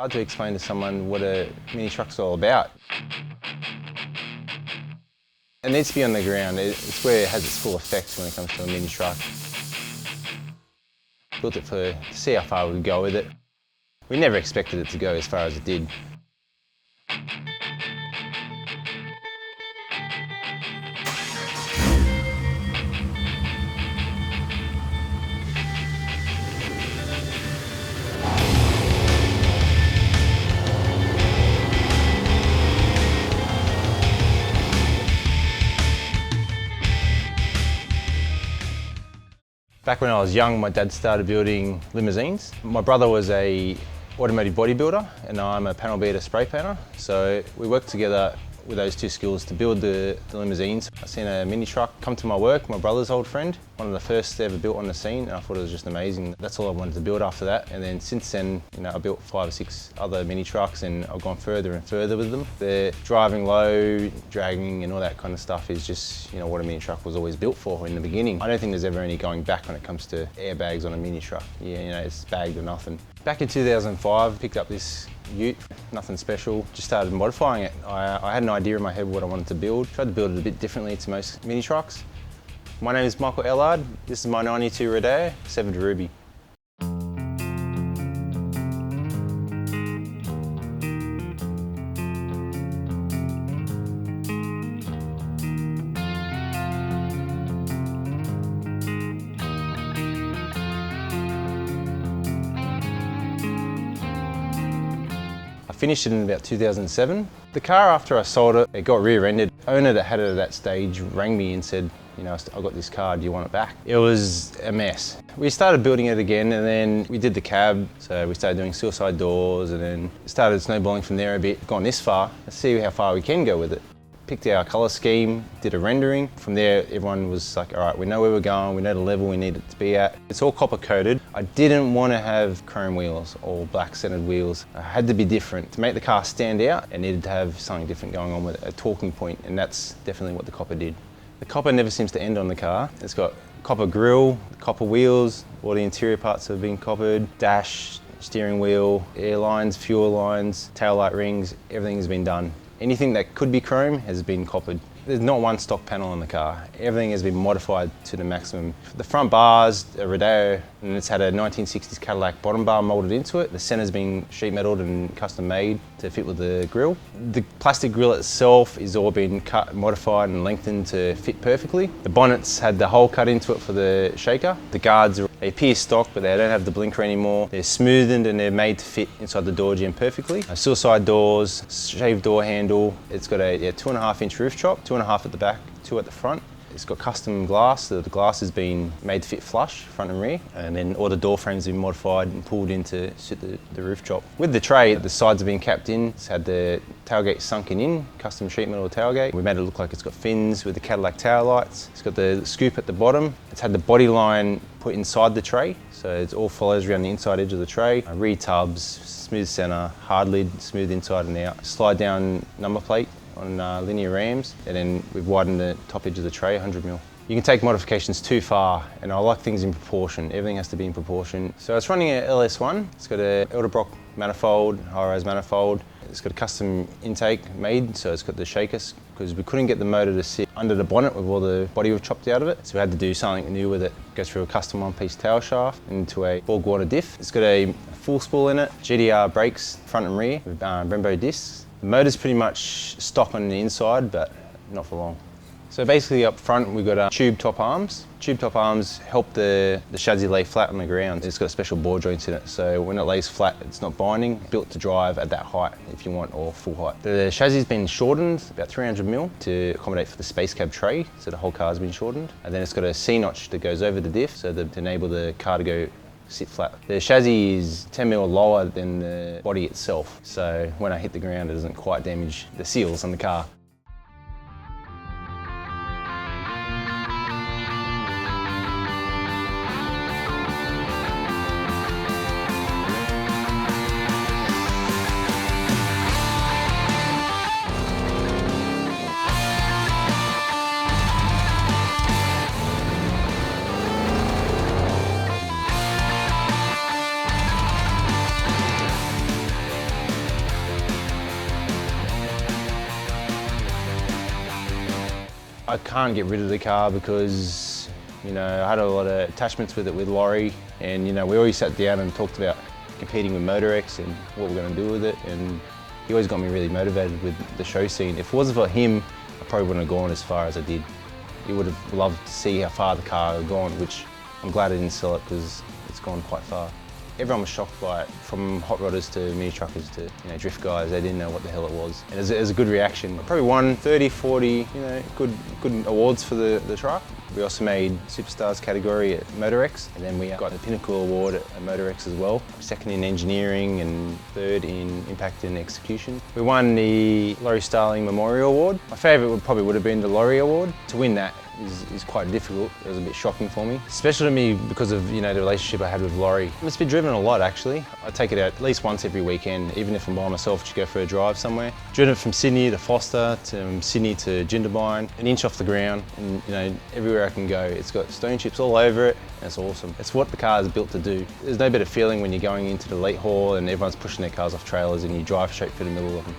Hard to explain to someone what a mini truck's all about. It needs to be on the ground. It's where it has its full effect when it comes to a mini truck. Built it to see how far we could go with it. We never expected it to go as far as it did. Back when I was young, my dad started building limousines. My brother was an automotive bodybuilder and I'm a panel beater spray painter. So we worked together with those two skills to build the limousines. I seen a mini truck come to my work, my brother's old friend, one of the first ever built on the scene, and I thought it was just amazing. That's all I wanted to build after that. And then since then, I built 5 or 6 other mini trucks and I've gone further and further with them. The driving low, dragging and all that kind of stuff is just what a mini truck was always built for in the beginning. I don't think there's ever any going back when it comes to airbags on a mini truck. It's bagged or nothing. Back in 2005, picked up this ute, nothing special, just started modifying it. I had an idea in my head what I wanted to build, tried to build it a bit differently to most mini trucks. My name is Michael Ellard, this is my 92 Rodeo, 7 to Ruby. I finished it in about 2007. The car, after I sold it, it got rear-ended. The owner that had it at that stage rang me and said, I got this car, do you want it back? It was a mess. We started building it again and then we did the cab. So we started doing suicide doors and then started snowballing from there a bit. Gone this far, let's see how far we can go with it. Picked our colour scheme, did a rendering. From there, everyone was like, all right, we know where we're going, we know the level we need it to be at. It's all copper coated. I didn't want to have chrome wheels or black centered wheels. I had to be different. To make the car stand out, it needed to have something different going on with it, a talking point, and that's definitely what the copper did. The copper never seems to end on the car. It's got copper grille, copper wheels, all the interior parts have been coppered, dash, steering wheel, air lines, fuel lines, tail light rings, everything has been done. Anything that could be chrome has been coppered. There's not one stock panel on the car. Everything has been modified to the maximum. The front bars, a Rodeo, and it's had a 1960s Cadillac bottom bar molded into it. The center's been sheet metaled and custom made to fit with the grille. The plastic grille itself is all been cut, modified and lengthened to fit perfectly. The bonnet's had the hole cut into it for the shaker. The guards are pierce stock, but they don't have the blinker anymore. They're smoothened and they're made to fit inside the door jamb perfectly. Suicide doors, shaved door handle. It's got a 2.5-inch roof chop, 2.5 at the back, 2 at the front. It's got custom glass. The glass has been made to fit flush, front and rear, and then all the door frames have been modified and pulled in to suit the roof chop. With the tray, the sides have been capped in. It's had the tailgate sunken in, custom sheet metal tailgate. We made it look like it's got fins with the Cadillac tail lights. It's got the scoop at the bottom. It's had the body line put inside the tray, so it all follows around the inside edge of the tray. Rear tubs, smooth center, hard lid, smooth inside and out. Slide down number plate on linear rams, and then we've widened the top edge of the tray 100mm. You can take modifications too far, and I like things in proportion. Everything has to be in proportion. So it's running an LS1. It's got a Edelbrock manifold, high-rise manifold. It's got a custom intake made, so it's got the shakers, because we couldn't get the motor to sit under the bonnet with all the body we've chopped out of it. So we had to do something new with it. It goes through a custom one-piece tail shaft into a Borg-Water diff. It's got a full spool in it, GDR brakes front and rear with Brembo discs. The motor's pretty much stock on the inside, but not for long. So basically up front we've got tube top arms. Tube top arms help the chassis lay flat on the ground. It's got special bore joints in it, so when it lays flat it's not binding, built to drive at that height if you want, or full height. The chassis has been shortened about 300mm to accommodate for the space cab tray, so the whole car's been shortened. And then it's got a C-notch that goes over the diff, so to enable the car to go sit flat. The chassis is 10mm lower than the body itself, so when I hit the ground it doesn't quite damage the seals on the car. I can't get rid of the car because, you know, I had a lot of attachments with it with Laurie, and you know, we always sat down and talked about competing with MotorX and what we're going to do with it, and he always got me really motivated with the show scene. If it wasn't for him, I probably wouldn't have gone as far as I did. He would have loved to see how far the car had gone, which I'm glad I didn't sell it because it's gone quite far. Everyone was shocked by it, from hot rodders to mini truckers to, you know, drift guys. They didn't know what the hell it was. And it was a good reaction. Probably won 30, 40, you know, good awards for the truck. We also made Superstars category at MotorX, and then we got the Pinnacle Award at MotorX as well. Second in engineering and third in impact and execution. We won the Laurie Starling Memorial Award. My favourite probably would have been the Laurie Award. To win that is quite difficult. It was a bit shocking for me, especially to me because of, you know, the relationship I had with Laurie. It's been driven a lot actually. I take it out at least once every weekend, even if I'm by myself, to go for a drive somewhere. Driven it from Sydney to Foster, to Sydney to Jindabyne, an inch off the ground, and you know, everywhere I can go. It's got stone chips all over it, and it's awesome. It's what the car is built to do. There's no better feeling when you're going into the late haul and everyone's pushing their cars off trailers and you drive straight through the middle of them.